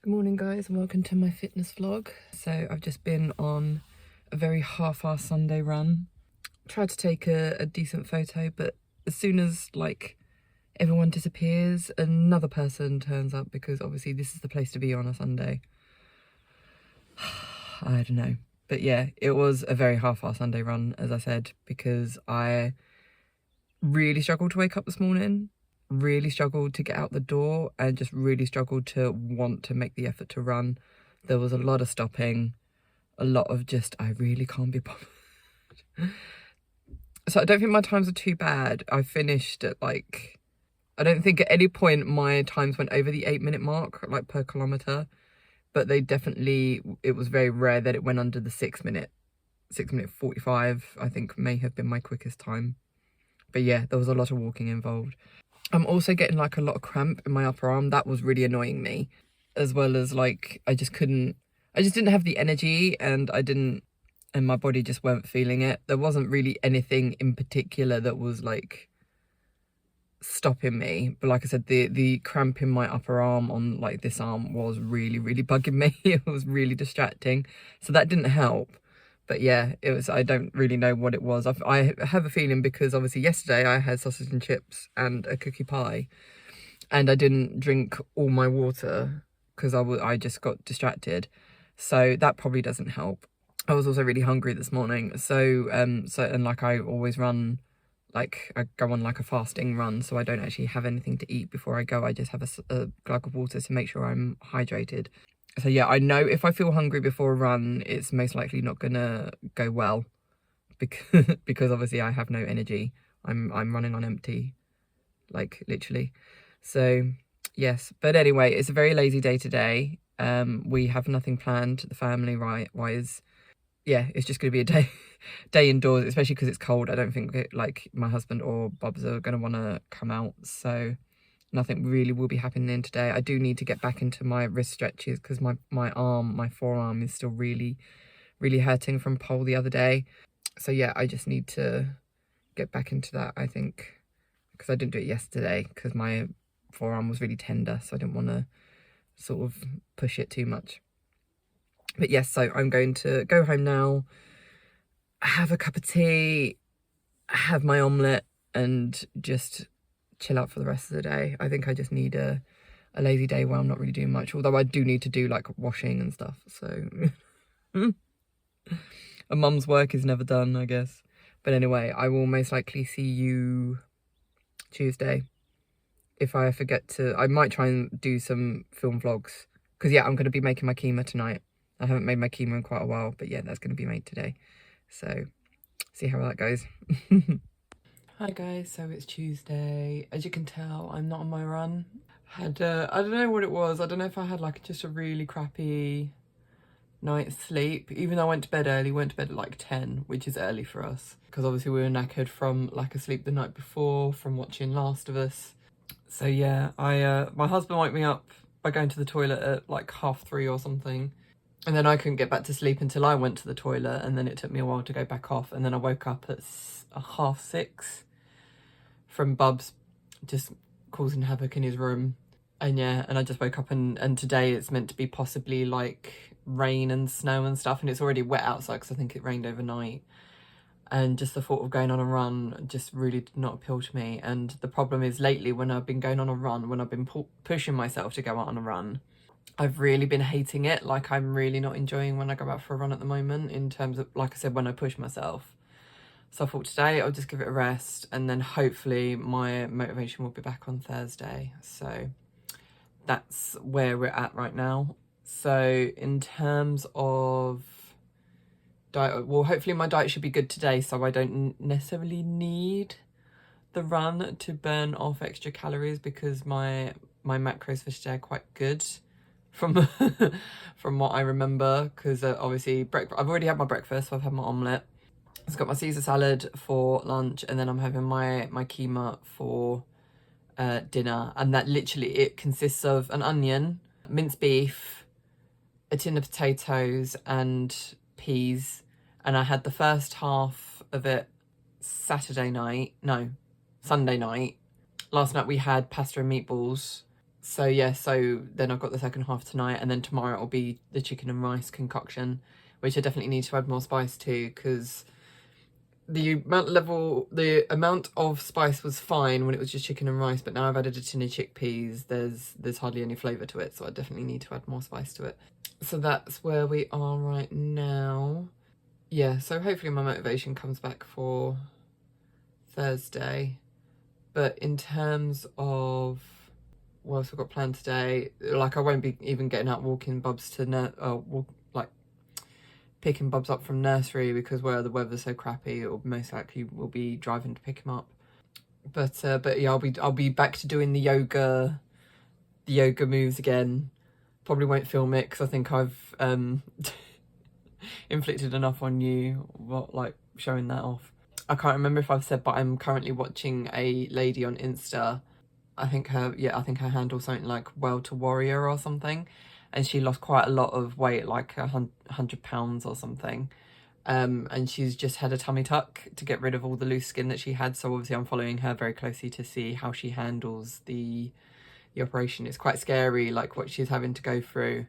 Good morning guys and welcome to my fitness vlog. So I've just been on a very half-assed Sunday run. Tried to take a decent photo, but as soon as like everyone disappears, another person turns up, because obviously this is the place to be on a Sunday. I don't know. But yeah, it was a very half-assed Sunday run, as I said, because I really struggled to wake up this morning. Really struggled to get out the door and just really struggled to want to make the effort to run. There was a lot of stopping, a lot of just, I really can't be bothered. So I don't think my times are too bad. I finished at like, I don't think at any point my times went over the 8-minute mark, like per kilometre, but they definitely, it was very rare that it went under the 6 minute 45, I think may have been my quickest time. But yeah, there was a lot of walking involved. I'm also getting like a lot of cramp in my upper arm. That was really annoying me, as well as like I just didn't have the energy, and my body just weren't feeling it. There wasn't really anything in particular that was like stopping me, but like I said, the cramp in my upper arm on like this arm was really bugging me. It was really distracting, so that didn't help. But yeah, it was, I don't really know what it was. I have a feeling because obviously yesterday I had sausage and chips and a cookie pie, and I didn't drink all my water because I just got distracted. So that probably doesn't help. I was also really hungry this morning. So and like I always run, like I go on like a fasting run, so I don't actually have anything to eat before I go. I just have a glug of water to make sure I'm hydrated. So yeah, I know if I feel hungry before a run, it's most likely not gonna go well, because obviously I have no energy. I'm running on empty, like literally. So yes, but anyway, it's a very lazy day today. We have nothing planned, the family wise. Yeah, it's just gonna be a day indoors, especially because it's cold. I don't think like my husband or Bobs are gonna want to come out, so nothing really will be happening today. I do need to get back into my wrist stretches because my forearm is still really hurting from pole the other day. So yeah, I just need to get back into that, I think, because I didn't do it yesterday because my forearm was really tender, so I didn't want to sort of push it too much. But yes, so I'm going to go home now, have a cup of tea, have my omelette, and just chill out for the rest of the day. I think I just need a lazy day where I'm not really doing much, although I do need to do like washing and stuff, so a mum's work is never done, I guess. But anyway, I will most likely see you Tuesday. If I forget to, I might try and do some film vlogs, because yeah, I'm going to be making my keema tonight. I haven't made my keema in quite a while, but yeah, that's going to be made today, so see how that goes. Hi guys, so it's Tuesday. As you can tell, I'm not on my run. Had I don't know what it was. I don't know if I had like just a really crappy night's sleep. Even though I went to bed early, went to bed at like 10, which is early for us, because obviously we were knackered from lack of sleep the night before, from watching Last of Us. So yeah, my husband woke me up by going to the toilet at like 3:30 or something. And then I couldn't get back to sleep until I went to the toilet, and then it took me a while to go back off. And then I woke up at 6:30 from Bubs just causing havoc in his room. And yeah, and I just woke up, and today it's meant to be possibly like rain and snow and stuff, and it's already wet outside because I think it rained overnight. And just the thought of going on a run just really did not appeal to me. And the problem is lately, when I've been going on a run, when I've been pushing myself to go out on a run, I've really been hating it. Like, I'm really not enjoying when I go out for a run at the moment, in terms of, like I said, when I push myself. So I thought today I'll just give it a rest, and then hopefully my motivation will be back on Thursday. So that's where we're at right now. So in terms of diet, well, hopefully my diet should be good today, so I don't necessarily need the run to burn off extra calories, because my macros for today are quite good from from what I remember, because obviously I've already had my breakfast, so I've had my omelette. I've got my Caesar salad for lunch, and then I'm having my keema for dinner, and that literally, it consists of an onion, minced beef, a tin of potatoes and peas. And I had the first half of it Sunday night. Last night we had pasta and meatballs, So yeah, so then I've got the second half tonight, and then tomorrow it'll be the chicken and rice concoction, which I definitely need to add more spice to, because the amount of spice was fine when it was just chicken and rice, but now I've added a tin of chickpeas, there's hardly any flavour to it, so I definitely need to add more spice to it. So that's where we are right now. Yeah, so hopefully my motivation comes back for Thursday. But in terms of what else I've got planned today, like I won't be even getting out walking Bubs to picking Bubs up from nursery, because where the weather's so crappy, it'll most likely will be driving to pick him up. But yeah, I'll be back to doing the yoga moves again. Probably won't film it because I think I've inflicted enough on you, like showing that off. I can't remember if I've said, but I'm currently watching a lady on Insta. I think her handle's something like Well to Warrior or something, and she lost quite a lot of weight, like 100 pounds or something. And she's just had a tummy tuck to get rid of all the loose skin that she had. So obviously I'm following her very closely to see how she handles the operation. It's quite scary, like what she's having to go through.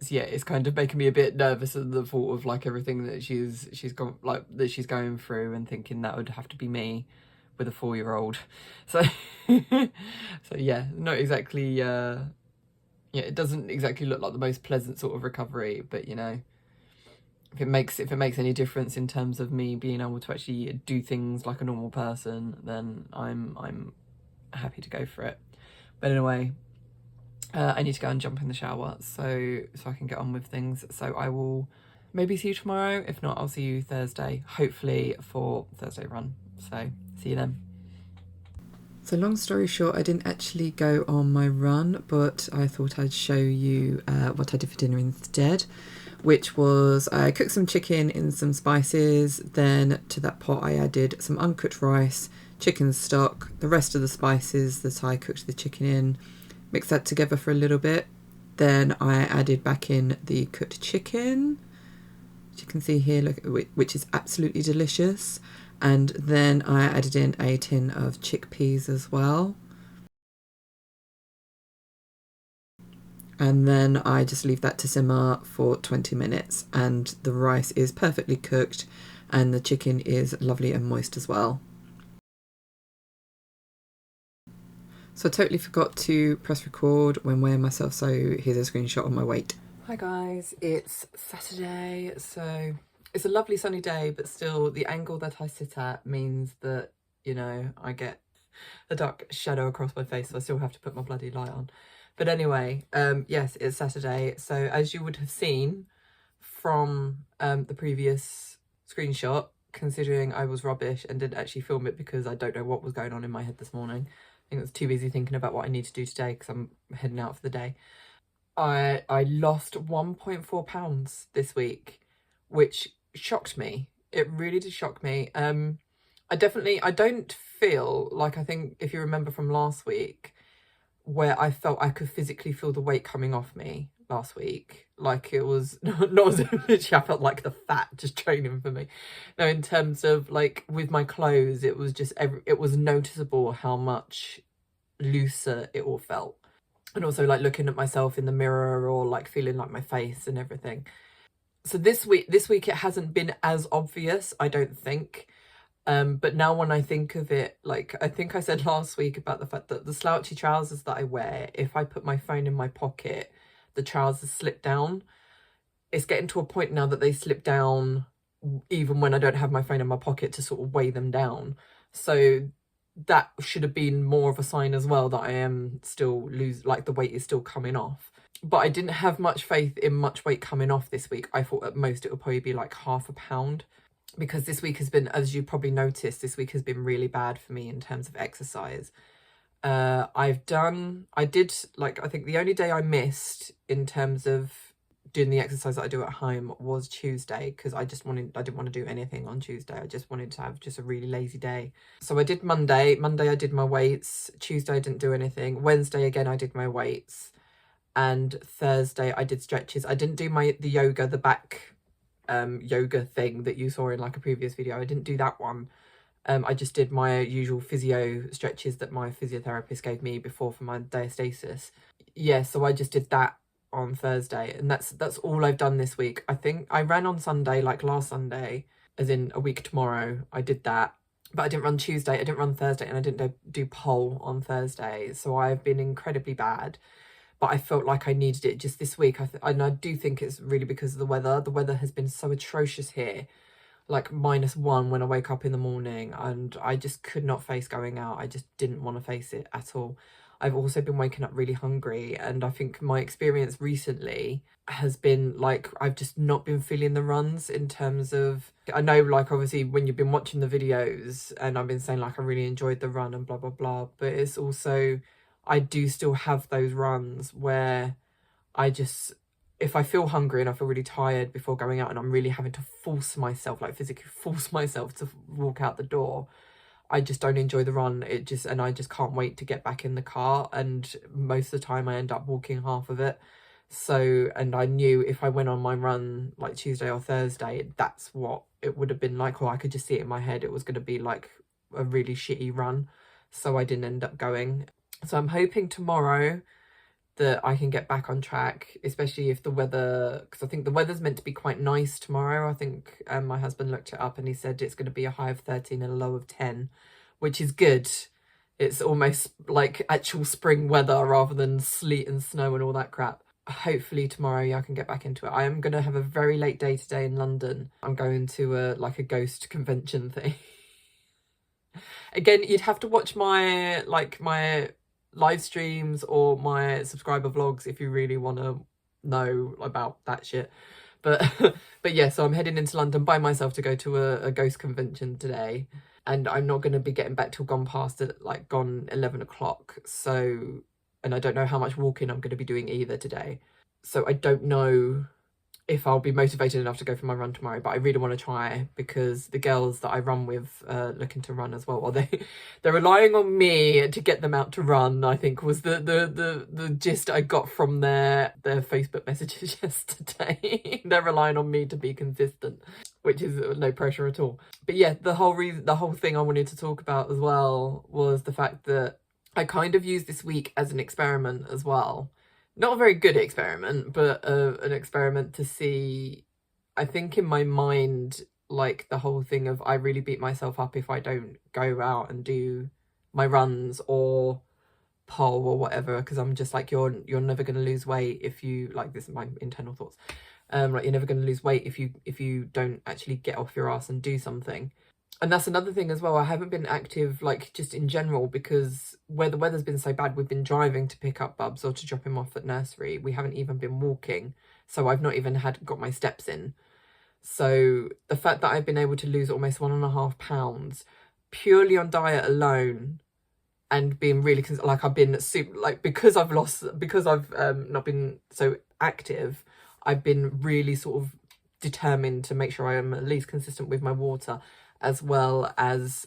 So yeah, it's kind of making me a bit nervous at the thought of like everything that she's going through, and thinking that would have to be me with a 4-year-old. So so yeah, not exactly yeah, it doesn't exactly look like the most pleasant sort of recovery, but you know, if it makes any difference in terms of me being able to actually do things like a normal person, then I'm happy to go for it. But anyway, I need to go and jump in the shower so I can get on with things. So I will maybe see you tomorrow. If not, I'll see you Thursday, hopefully for Thursday run. So see you then. So long story short, I didn't actually go on my run, but I thought I'd show you what I did for dinner instead, which was I cooked some chicken in some spices. Then to that pot I added some uncooked rice, chicken stock, the rest of the spices that I cooked the chicken in, mixed that together for a little bit. Then I added back in the cooked chicken, which you can see here, look, which is absolutely delicious. And then I added in a tin of chickpeas as well. And then I just leave that to simmer for 20 minutes, and the rice is perfectly cooked and the chicken is lovely and moist as well. So I totally forgot to press record when weighing myself, so here's a screenshot of my weight. Hi guys, it's Saturday, so it's a lovely sunny day, but still the angle that I sit at means that, you know, I get a dark shadow across my face, so I still have to put my bloody light on. But anyway, yes, it's Saturday, so as you would have seen from the previous screenshot, considering I was rubbish and didn't actually film it because I don't know what was going on in my head this morning. I think I was too busy thinking about what I need to do today because I'm heading out for the day. I lost 1.4 pounds this week, which shocked me. It really did shock me. I don't feel like, I think if you remember from last week, where I felt I could physically feel the weight coming off me last week, like it was not as if literally I felt like the fat just training for me. No, in terms of like with my clothes, it was just it was noticeable how much looser it all felt. And also like looking at myself in the mirror, or like feeling like my face and everything. So this week it hasn't been as obvious, I don't think. But now when I think of it, like I think I said last week about the fact that the slouchy trousers that I wear, if I put my phone in my pocket, the trousers slip down. It's getting to a point now that they slip down even when I don't have my phone in my pocket to sort of weigh them down. So that should have been more of a sign as well that I am still like the weight is still coming off. But I didn't have much faith in much weight coming off this week. I thought at most it would probably be like half a pound, because this week has been, as you probably noticed, this week has been really bad for me in terms of exercise. I did, like, I think the only day I missed in terms of doing the exercise that I do at home was Tuesday, because I didn't want to do anything on Tuesday. I just wanted to have just a really lazy day. So I did Monday I did my weights. Tuesday I didn't do anything. Wednesday again I did my weights, and Thursday I did stretches. I didn't do the yoga, the back yoga thing that you saw in like a previous video. I didn't do that one. I just did my usual physio stretches that my physiotherapist gave me before for my diastasis. Yeah, so I just did that on Thursday, and that's all I've done this week. I think I ran on Sunday, like last Sunday, as in a week tomorrow. I did that, but I didn't run Tuesday, I didn't run Thursday, and I didn't do pole on Thursday. So I've been incredibly bad, but I felt like I needed it just this week. And I do think it's really because of the weather. The weather has been so atrocious here, like -1 when I wake up in the morning, and I just could not face going out. I just didn't want to face it at all. I've also been waking up really hungry, and I think my experience recently has been like I've just not been feeling the runs in terms of, I know like obviously when you've been watching the videos and I've been saying like I really enjoyed the run and blah blah blah, but it's also I do still have those runs where I just, if I feel hungry and I feel really tired before going out and I'm really having to force myself, like physically force myself to walk out the door, I just don't enjoy the run. And I just can't wait to get back in the car. And most of the time I end up walking half of it. So, and I knew if I went on my run like Tuesday or Thursday, that's what it would have been like, or I could just see it in my head. It was going to be like a really shitty run. So I didn't end up going. So I'm hoping tomorrow that I can get back on track, especially if the weather, because I think the weather's meant to be quite nice tomorrow. I think my husband looked it up and he said it's going to be a high of 13 and a low of 10, which is good. It's almost like actual spring weather rather than sleet and snow and all that crap. Hopefully tomorrow, yeah, I can get back into it. I am going to have a very late day today in London. I'm going to like a ghost convention thing. Again, you'd have to watch my live streams or my subscriber vlogs if you really want to know about that shit. But but yeah, so I'm heading into London by myself to go to a ghost convention today, and I'm not going to be getting back till gone 11 o'clock. So, and I don't know how much walking I'm going to be doing either today, so I don't know if I'll be motivated enough to go for my run tomorrow, but I really want to try because the girls that I run with are looking to run as well. Or they're relying on me to get them out to run, I think was the gist I got from their Facebook messages yesterday. They're relying on me to be consistent, which is no pressure at all. But yeah, the whole thing I wanted to talk about as well was the fact that I kind of used this week as an experiment as well. Not a very good experiment, but an experiment to see, I think in my mind, like the whole thing of I really beat myself up if I don't go out and do my runs or pole or whatever, because I'm just like, you're never going to lose weight if you, like, this is my internal thoughts, like you're never going to lose weight if you don't actually get off your ass and do something. And that's another thing as well. I haven't been active, like, just in general, because where the weather's been so bad, we've been driving to pick up Bubs or to drop him off at nursery. We haven't even been walking. So I've not even got my steps in. So the fact that I've been able to lose almost 1.5 pounds purely on diet alone and being really, like, I've been super, like, because I've not been so active, I've been really sort of determined to make sure I am at least consistent with my water, as well as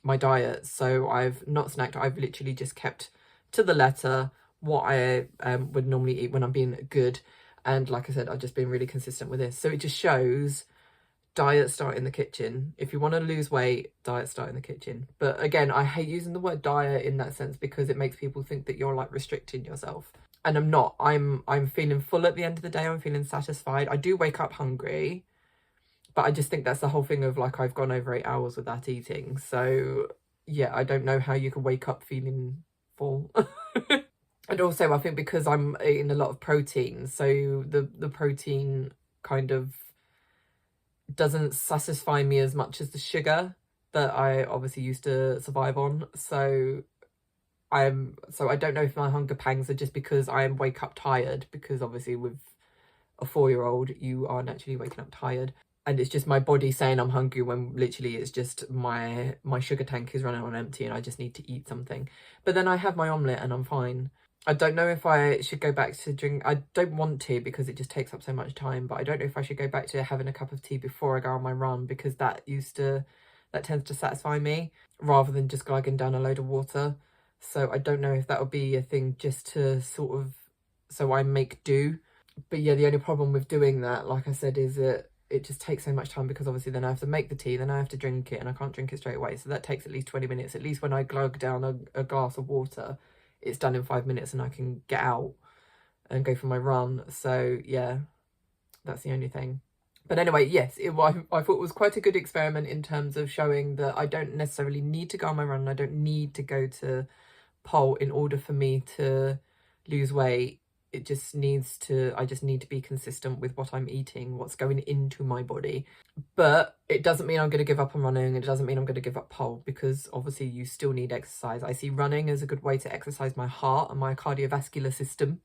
my diet. So I've not snacked. I've literally just kept to the letter what I would normally eat when I'm being good. And like I said, I've just been really consistent with this. So it just shows diet start in the kitchen. If you want to lose weight, diet start in the kitchen. But again, I hate using the word diet in that sense because it makes people think that you're like restricting yourself. And I'm not. I'm feeling full at the end of the day. I'm feeling satisfied. I do wake up hungry. But I just think that's the whole thing of like, I've gone over 8 hours without eating. So yeah, I don't know how you can wake up feeling full. And also I think because I'm eating a lot of protein, so the protein kind of doesn't satisfy me as much as the sugar that I obviously used to survive on. So I don't know if my hunger pangs are just because I wake up tired, because obviously with a 4-year-old, you are naturally waking up tired. And it's just my body saying I'm hungry when literally it's just my sugar tank is running on empty and I just need to eat something. But then I have my omelette and I'm fine. I don't know if I should go back to drink. I don't want to because it just takes up so much time. But I don't know if I should go back to having a cup of tea before I go on my run, because that tends to satisfy me rather than just glugging down a load of water. So I don't know if that would be a thing just to sort of, so I make do. But yeah, the only problem with doing that, like I said, is that it just takes so much time, because obviously then I have to make the tea, then I have to drink it, and I can't drink it straight away. So that takes at least 20 minutes. At least when I glug down a glass of water, it's done in 5 minutes and I can get out and go for my run. So yeah, that's the only thing. But anyway, yes, I thought it was quite a good experiment in terms of showing that I don't necessarily need to go on my run. I don't need to go to pole in order for me to lose weight. It just needs to, I just need to be consistent with what I'm eating, what's going into my body. But it doesn't mean I'm going to give up on running. It doesn't mean I'm going to give up pole, because obviously you still need exercise. I see running as a good way to exercise my heart and my cardiovascular system.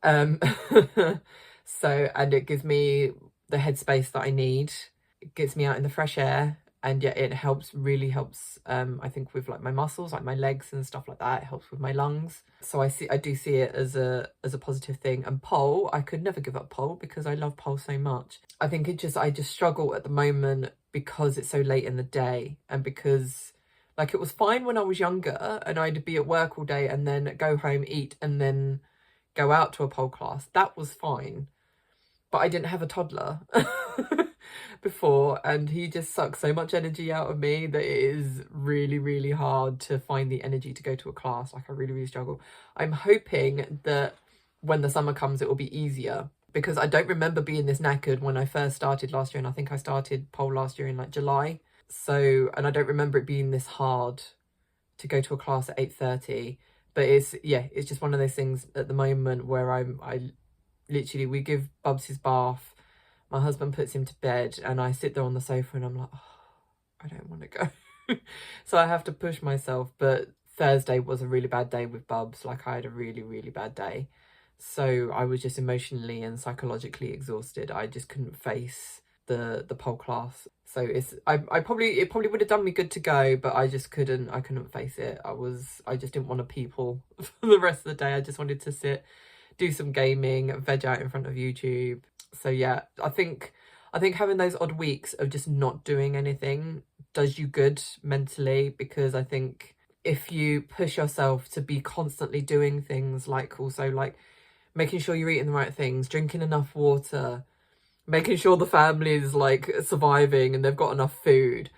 So, and it gives me the headspace that I need. It gets me out in the fresh air, and yet it really helps, I think, with like my muscles, like my legs and stuff like that. It helps with my lungs. So I do see it as a positive thing. And pole, I could never give up pole, because I love pole so much. I think I just struggle at the moment because it's so late in the day, and because like it was fine when I was younger and I'd be at work all day and then go home, eat, and then go out to a pole class. That was fine. But I didn't have a toddler before, and he just sucks so much energy out of me that it is really, really hard to find the energy to go to a class. Like I really, really struggle. I'm hoping that when the summer comes, it will be easier, because I don't remember being this knackered when I first started last year. And I think I started pole last year in like July. So, and I don't remember it being this hard to go to a class at 8:30. But it's just one of those things at the moment where I literally, we give Bubs his bath, my husband puts him to bed, and I sit there on the sofa and I'm like, oh, I don't want to go. So I have to push myself. But Thursday was a really bad day with Bubs. Like I had a really, really bad day. So I was just emotionally and psychologically exhausted. I just couldn't face the pole class. So it probably would have done me good to go, but I couldn't face it. I just didn't want to people for the rest of the day. I just wanted to sit, do some gaming, veg out in front of YouTube. So yeah, I think having those odd weeks of just not doing anything does you good mentally, because I think if you push yourself to be constantly doing things, like also like making sure you're eating the right things, drinking enough water, making sure the family is like surviving and they've got enough food,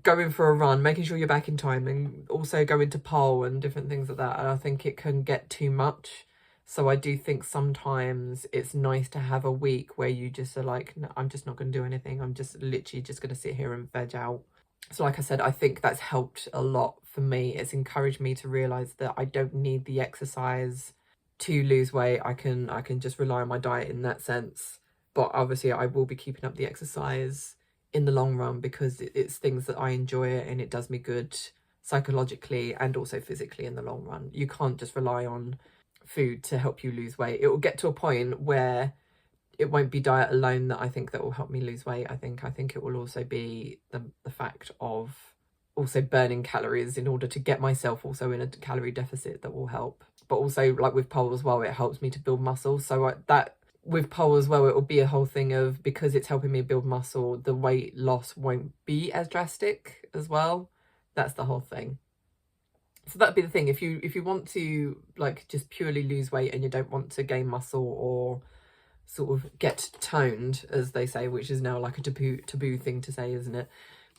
going for a run, making sure you're back in time, and also going to pole and different things like that. And I think it can get too much. So I do think sometimes it's nice to have a week where you just are like, no, I'm just not going to do anything. I'm just literally just going to sit here and veg out. So like I said, I think that's helped a lot for me. It's encouraged me to realise that I don't need the exercise to lose weight. I can just rely on my diet in that sense. But obviously I will be keeping up the exercise in the long run, because it's things that I enjoy and it does me good psychologically and also physically in the long run. You can't just rely on food to help you lose weight. It will get to a point where it won't be diet alone that I think that will help me lose weight. I think it will also be the fact of also burning calories in order to get myself also in a calorie deficit that will help. But also, like with pole as well, it helps me to build muscle. So that with pole as well, it will be a whole thing of, because it's helping me build muscle, the weight loss won't be as drastic as well. That's the whole thing. So that'd be the thing. If you want to like just purely lose weight and you don't want to gain muscle or sort of get toned, as they say, which is now like a taboo thing to say, isn't it?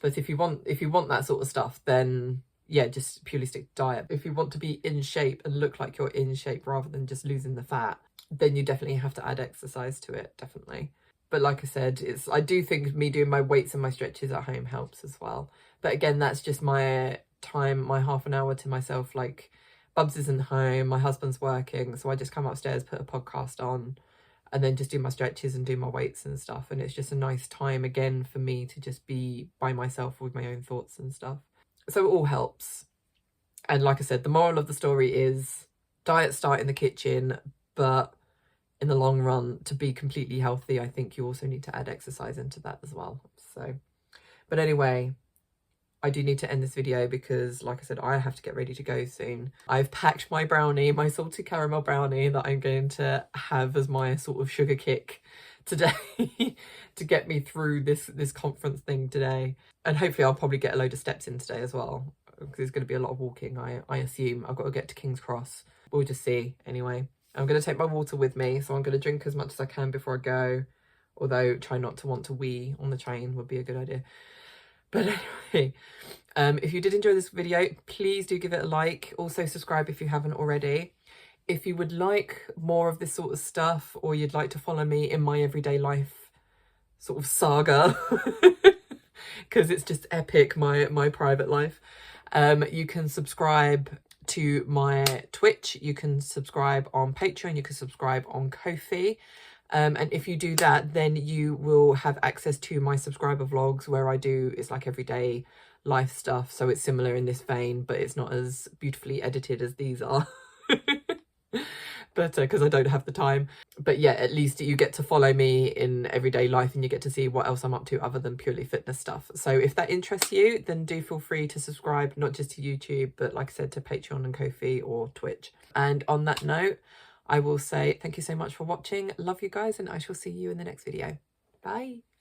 But if you want that sort of stuff, then yeah, just purely stick to diet. If you want to be in shape and look like you're in shape rather than just losing the fat, then you definitely have to add exercise to it, definitely. But like I said, I do think me doing my weights and my stretches at home helps as well. But again, that's just my time, my half an hour to myself. Like Bubs isn't home, my husband's working, so I just come upstairs, put a podcast on, and then just do my stretches and do my weights and stuff. And it's just a nice time again for me to just be by myself with my own thoughts and stuff. So it all helps. And like I said, the moral of the story is diet start in the kitchen, but in the long run, to be completely healthy, I think you also need to add exercise into that as well. So, but anyway, I do need to end this video because, like I said, I have to get ready to go soon. I've packed my brownie, my salted caramel brownie, that I'm going to have as my sort of sugar kick today to get me through this conference thing today. And hopefully I'll probably get a load of steps in today as well, because there's going to be a lot of walking, I assume. I've got to get to King's Cross. We'll just see. Anyway, I'm going to take my water with me, so I'm going to drink as much as I can before I go. although try not to want to wee on the train would be a good idea. But anyway, if you did enjoy this video, please do give it a like. Also subscribe if you haven't already. If you would like more of this sort of stuff, or you'd like to follow me in my everyday life sort of saga, because it's just epic, my private life, you can subscribe to my Twitch, you can subscribe on Patreon, you can subscribe on Ko-fi. And if you do that, then you will have access to my subscriber vlogs, where I do, it's like everyday life stuff. So it's similar in this vein, but it's not as beautifully edited as these are. But because I don't have the time. But yeah, at least you get to follow me in everyday life, and you get to see what else I'm up to other than purely fitness stuff. So if that interests you, then do feel free to subscribe, not just to YouTube, but like I said, to Patreon and Ko-fi or Twitch. And on that note, I will say thank you so much for watching. Love you guys, and I shall see you in the next video. Bye.